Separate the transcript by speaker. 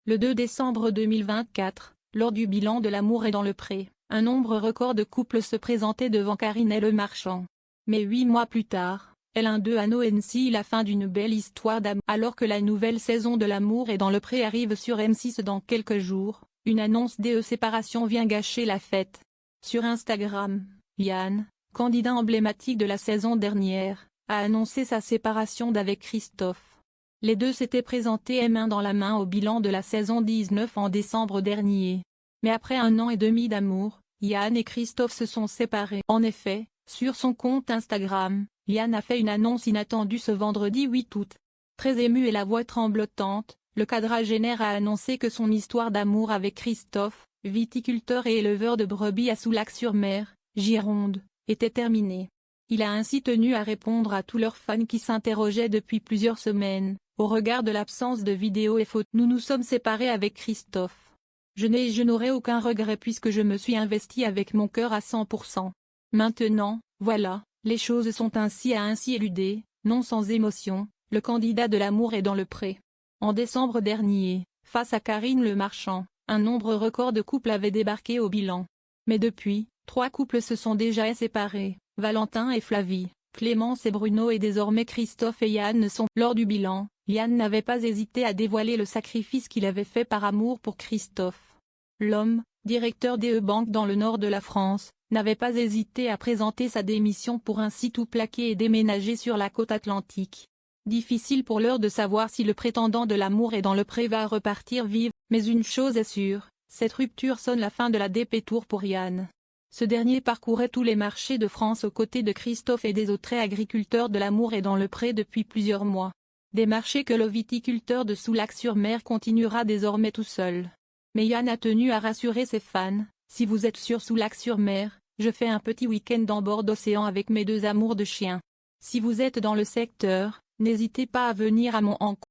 Speaker 1: Le 2 décembre 2024, lors du bilan de l'amour et dans le pré, un nombre record de couples se présentait devant Karine et Le Marchand. Mais 8 mois plus tard, L1-2 annonce la fin d'une belle histoire d'amour. Alors que la nouvelle saison de l'amour et dans le pré arrive sur M6 dans quelques jours, une annonce de séparation vient gâcher la fête. Sur Instagram, Yann, candidat emblématique de la saison dernière, a annoncé sa séparation d'avec Christophe. Les deux s'étaient présentés main dans la main au bilan de la saison 19 en décembre dernier. Mais après 1 an et demi d'amour, Yann et Christophe se sont séparés. En effet, sur son compte Instagram, Yann a fait une annonce inattendue ce vendredi 8 août. Très ému et la voix tremblotante, le quadragénaire a annoncé que son histoire d'amour avec Christophe, viticulteur et éleveur de brebis à Soulac-sur-Mer, Gironde, était terminée. Il a ainsi tenu à répondre à tous leurs fans qui s'interrogeaient depuis plusieurs semaines, au regard de l'absence de vidéos et photos. Nous nous sommes séparés avec Christophe. Je n'aurai aucun regret puisque je me suis investi avec mon cœur à 100%. Maintenant, voilà, les choses sont ainsi éludé, non sans émotion, le candidat de l'amour est dans le pré. En décembre dernier, face à Karine Le Marchand, un nombre record de couples avait débarqué au bilan. Mais depuis, 3 couples se sont déjà séparés, Valentin et Flavie, Clémence et Bruno et désormais Christophe et Yann sont. Lors du bilan, Yann n'avait pas hésité à dévoiler le sacrifice qu'il avait fait par amour pour Christophe. L'homme, directeur d'EE Bank dans le nord de la France, n'avait pas hésité à présenter sa démission pour ainsi tout plaquer et déménager sur la côte atlantique. Difficile pour l'heure de savoir si le prétendant de l'amour est dans le pré va repartir vivre, mais une chose est sûre, cette rupture sonne la fin de la DP Tour pour Yann. Ce dernier parcourait tous les marchés de France aux côtés de Christophe et des autres agriculteurs de l'amour et dans le pré depuis plusieurs mois. Des marchés que le viticulteur de Soulac-sur-Mer continuera désormais tout seul. Mais Yann a tenu à rassurer ses fans, si vous êtes sur Soulac-sur-Mer, je fais un petit week-end en bord d'océan avec mes 2 amours de chiens. Si vous êtes dans le secteur, n'hésitez pas à venir à mon rencontre.